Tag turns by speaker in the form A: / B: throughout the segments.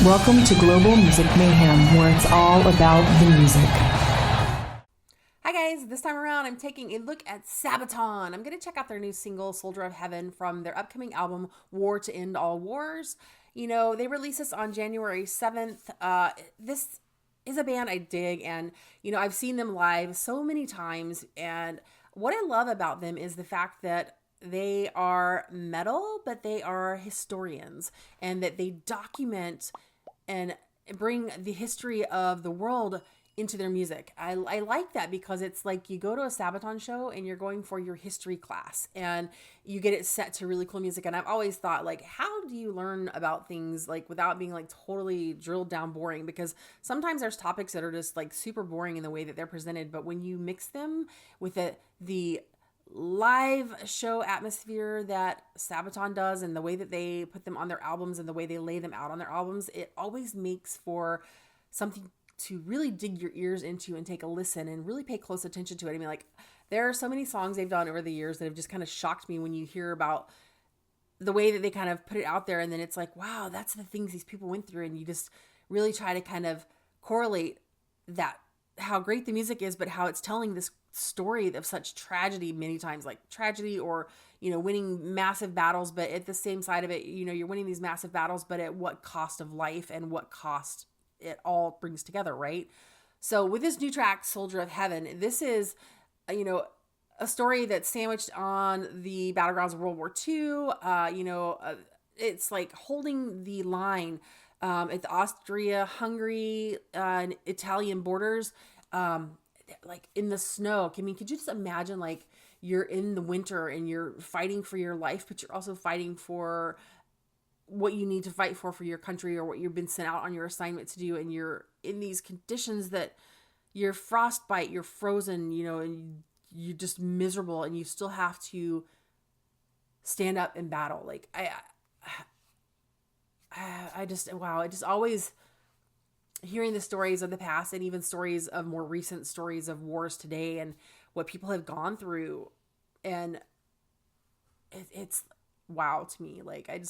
A: Welcome to Global Music Mayhem, where it's all about the music.
B: Hi guys, this time around I'm taking a look at Sabaton. I'm going to check out their new single, Soldier of Heaven, from their upcoming album, War to End All Wars. You know, they released this on January 7th. This is a band I dig, and, you know, I've seen them live so many times, and what I love about them is the fact that they are metal, but they are historians, and that they document and bring the history of the world into their music. I like that because it's like you go to a Sabaton show and you're going for your history class and you get it set to really cool music. And I've always thought, like, how do you learn about things like without being like totally drilled down boring? Because sometimes there's topics that are just like super boring in the way that they're presented. But when you mix them with the live show atmosphere that Sabaton does and the way that they put them on their albums and the way they lay them out on their albums, it always makes for something to really dig your ears into and take a listen and really pay close attention to it. I mean, like, there are so many songs they've done over the years that have just kind of shocked me when you hear about the way that they kind of put it out there. And then it's like, wow, that's the things these people went through. And you just really try to kind of correlate that, how great the music is, but how it's telling this story of such tragedy many times, like tragedy or, you know, winning massive battles. But at the same side of it, you know, you're winning these massive battles, but at what cost of life and what cost it all brings together, right? So with this new track, Soldier of Heaven, this is, you know, a story that's sandwiched on the battlegrounds of World War II. It's like holding the line at the Austro-Hungarian and Italian borders, like in the snow. I mean, could you just imagine, like, you're in the winter and you're fighting for your life, but you're also fighting for what you need to fight for your country or what you've been sent out on your assignment to do. And you're in these conditions that you're frostbite, you're frozen, you know, and you're just miserable, and you still have to stand up in battle. Like, I just always hearing the stories of the past and even stories of more recent stories of wars today and what people have gone through. And it's wow to me. Like, I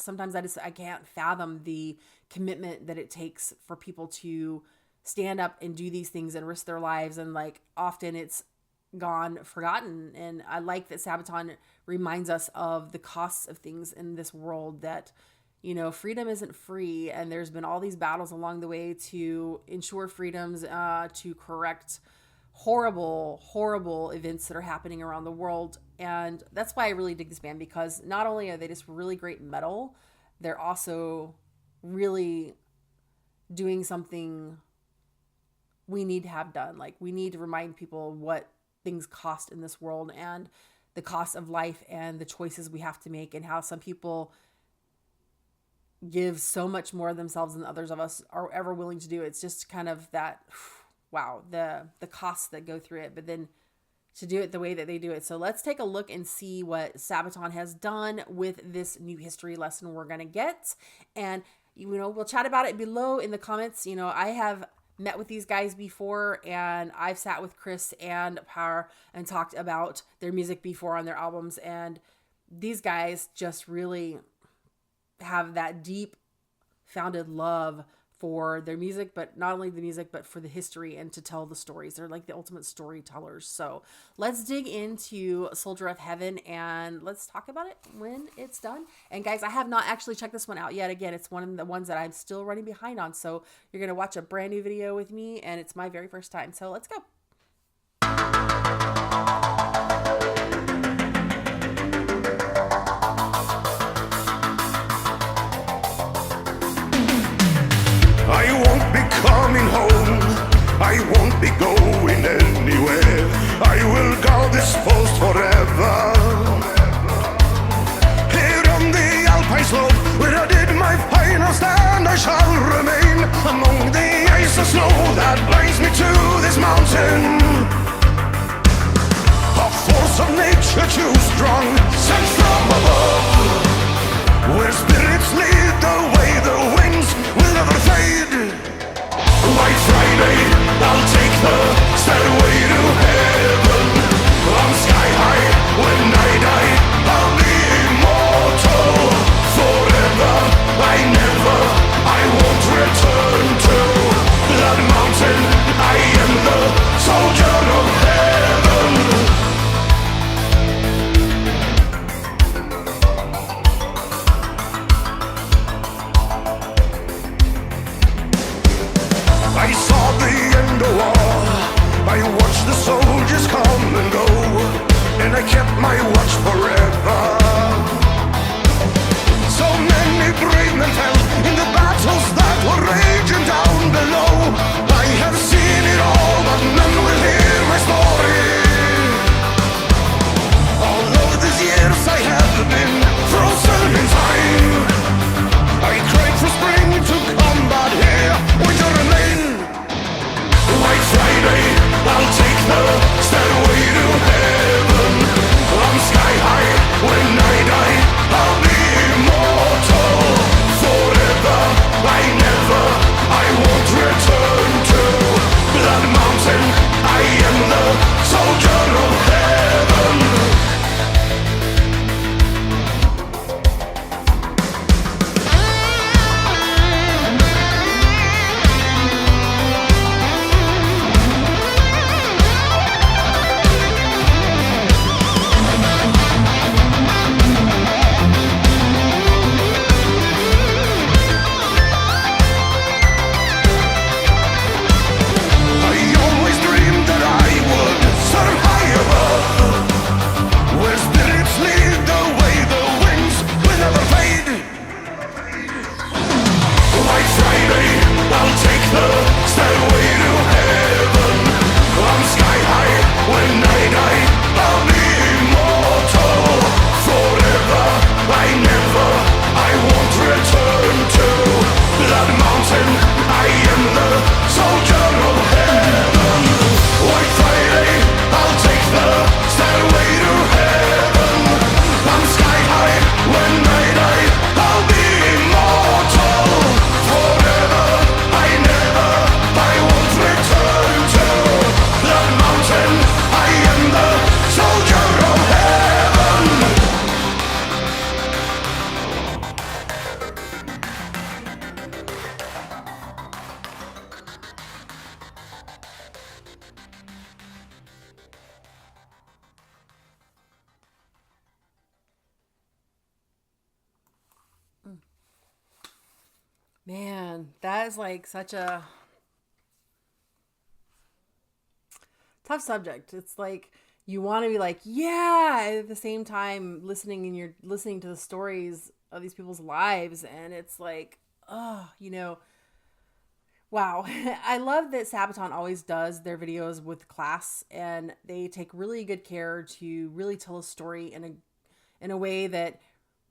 B: can't fathom the commitment that it takes for people to stand up and do these things and risk their lives. And like, often it's gone forgotten. And I like that Sabaton reminds us of the costs of things in this world, that, you know, freedom isn't free. And there's been all these battles along the way to ensure freedoms, to correct horrible events that are happening around the world. And that's why I really dig this band, because not only are they just really great metal, they're also really doing something we need to have done. Like, we need to remind people what things cost in this world and the cost of life and the choices we have to make, and how some people give so much more of themselves than others of us are ever willing to do. It's just kind of that, wow, the costs that go through it, but then to do it the way that they do it. So let's take a look and see what Sabaton has done with this new history lesson we're going to get. And, you know, we'll chat about it below in the comments. You know, I have met with these guys before, and I've sat with Chris and Power and talked about their music before on their albums. And these guys just really have that deep founded love for their music, but not only the music, but for the history and to tell the stories. They're like the ultimate storytellers. So let's dig into Soldier of Heaven and let's talk about it when it's done. And guys, I have not actually checked this one out yet. Again, it's one of the ones that I'm still running behind on. So you're going to watch a brand new video with me, and it's my very first time. So let's go.
C: I won't be coming home, I won't be going anywhere. I will guard this post forever. Here on the Alpine slope, where I did my final stand, I shall remain among the ice and snow that binds me to this mountain. A force of nature too strong, sent from above, where spirits lead the way, the wings will never fade. White Friday, I'll take the stairway to heaven. I'm sky high, when I die, I'll be immortal forever. I won't return. just come and go, and I kept my watch forever. So many brave men fell in the battles that were raging down below. I have seen it all, but none will hear my story. All of these years I have been frozen in time. I cried for spring to come, but here winter remain. White Friday, I'll take the stairway to heaven. I'm sky high when I die, I'll be immortal forever. I won't return to Blood Mountain. I am the soldier of heaven.
B: Man, that is like such a tough subject. It's like you want to be like, yeah, at the same time listening, and you're listening to the stories of these people's lives, and it's like, oh, wow. I love that Sabaton always does their videos with class, and they take really good care to really tell a story in a way that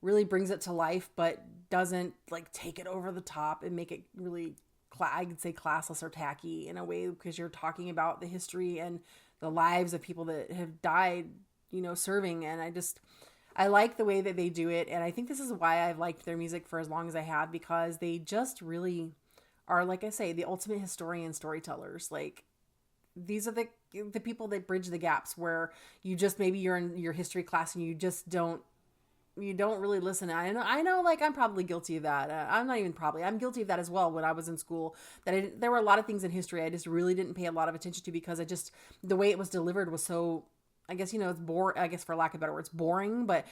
B: really brings it to life, but doesn't like take it over the top and make it really, I'd say, classless or tacky in a way, because you're talking about the history and the lives of people that have died, serving. And I like the way that they do it. And I think this is why I've liked their music for as long as I have, because they just really are, like I say, the ultimate historian storytellers. Like, these are the people that bridge the gaps where you just, maybe you're in your history class and you just don't really listen. I know, like, I'm probably guilty of that. I'm guilty of that as well. When I was in school, there were a lot of things in history I just really didn't pay a lot of attention to, because the way it was delivered was so, I guess, it's boring, I guess, for lack of better words, boring. But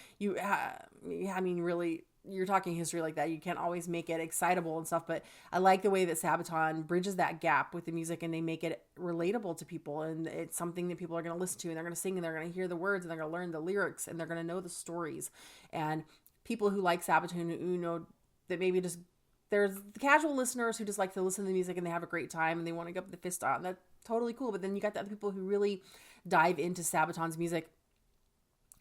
B: really, you're talking history like that, you can't always make it excitable and stuff. But I like the way that Sabaton bridges that gap with the music, and they make it relatable to people, and it's something that people are going to listen to, and they're going to sing, and they're going to hear the words, and they're going to learn the lyrics, and they're going to know the stories. And people who like Sabaton, who know that maybe just, there's the casual listeners who just like to listen to the music and they have a great time and they want to go up the fist on, that's totally cool. But then you got the other people who really dive into Sabaton's music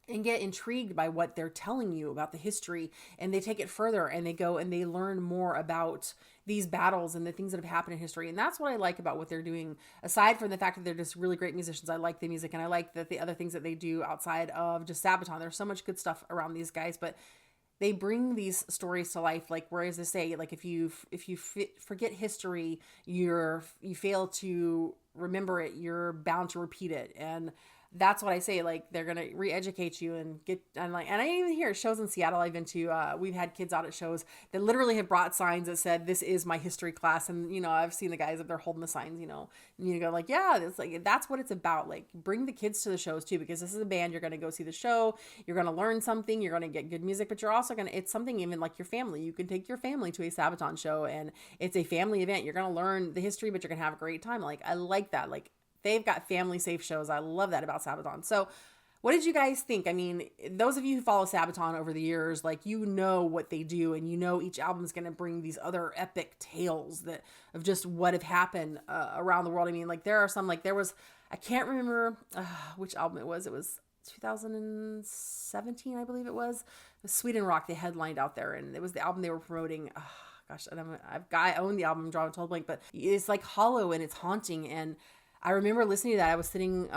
B: and get intrigued by what they're telling you about the history, and they take it further, and they go and they learn more about these battles and the things that have happened in history. And that's what I like about what they're doing. Aside from the fact that they're just really great musicians, I like the music, and I like the other things that they do outside of just Sabaton. There's so much good stuff around these guys, but they bring these stories to life. Like, whereas they say, like, if you forget history, you fail to remember it, you're bound to repeat it. And that's what I say. Like, they're gonna re-educate you and I even hear shows in Seattle I've been to. We've had kids out at shows that literally have brought signs that said, "This is my history class," and I've seen the guys up there holding the signs. And you go like, yeah, it's like, that's what it's about. Like, bring the kids to the shows too, because this is a band. You're gonna go see the show. You're gonna learn something. You're gonna get good music, but you're also it's something even like your family. You can take your family to a Sabaton show, and it's a family event. You're gonna learn the history, but you're gonna have a great time. Like, I like that. Like, they've got family safe shows. I love that about Sabaton. So what did you guys think? I mean, those of you who follow Sabaton over the years, like, you know what they do, and you know each album is going to bring these other epic tales that of just what have happened around the world. I mean, like, there are some, like, there was, I can't remember which album it was. It was 2017, I believe it was. The Sweden Rock, they headlined out there, and it was the album they were promoting. Gosh, and I own the album, I'm drawing a total blank, but it's like hollow and it's haunting. And I remember listening to that. I was sitting,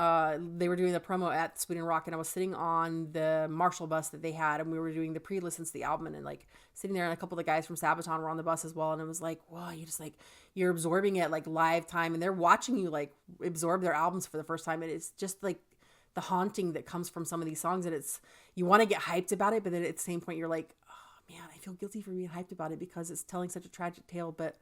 B: they were doing the promo at Sweden Rock, and I was sitting on the Marshall bus that they had, and we were doing the pre-listens to the album, and like sitting there, and a couple of the guys from Sabaton were on the bus as well. And it was like, wow, you just like, you're absorbing it like live time, and they're watching you like absorb their albums for the first time. And it's just like the haunting that comes from some of these songs, and it's, you want to get hyped about it, but then at the same point you're like, oh man, I feel guilty for being hyped about it because it's telling such a tragic tale, but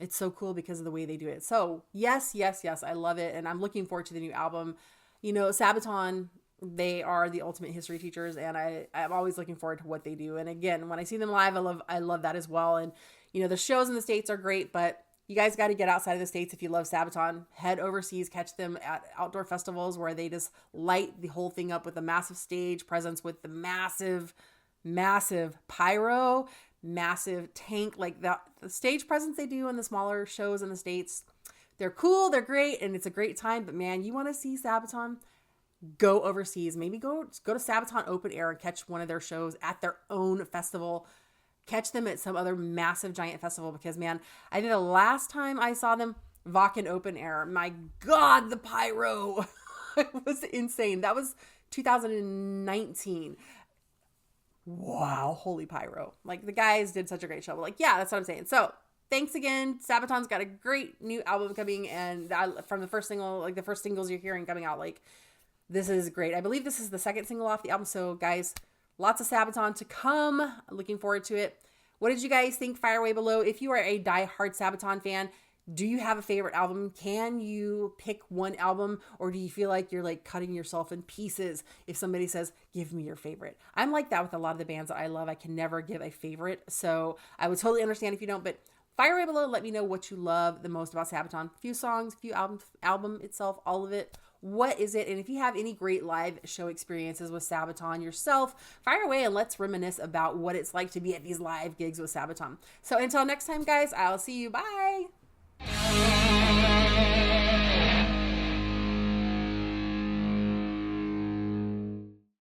B: it's so cool because of the way they do it. So yes, I love it. And I'm looking forward to the new album. You know, Sabaton, they are the ultimate history teachers, and I'm always looking forward to what they do. And again, when I see them live, I love that as well. And you know, the shows in the States are great, but you guys got to get outside of the States if you love Sabaton. Head overseas, catch them at outdoor festivals where they just light the whole thing up with a massive stage presence, with the massive pyro, massive tank, like the stage presence they do in the smaller shows in the States. They're cool, they're great, and it's a great time. But man, you want to see Sabaton, go overseas. Maybe go to Sabaton Open Air and catch one of their shows at their own festival. Catch them at some other massive giant festival, because man, I think the last time I saw them, Wacken Open Air, my God, the pyro was insane. That was 2019. Wow, holy pyro. Like, the guys did such a great show. But like, yeah, that's what I'm saying. So thanks again. Sabaton's got a great new album coming, and from the first single, like the first singles you're hearing coming out, like, this is great. I believe this is the second single off the album. So guys, lots of Sabaton to come. I'm looking forward to it. What did you guys think? Fire away below. If you are a die-hard Sabaton fan, do you have a favorite album? Can you pick one album, or do you feel like you're like cutting yourself in pieces if somebody says, give me your favorite? I'm like that with a lot of the bands that I love. I can never give a favorite. So I would totally understand if you don't, but fire away below. Let me know what you love the most about Sabaton. Few songs, few album itself, all of it. What is it? And if you have any great live show experiences with Sabaton yourself, fire away and let's reminisce about what it's like to be at these live gigs with Sabaton. So until next time, guys, I'll see you. Bye.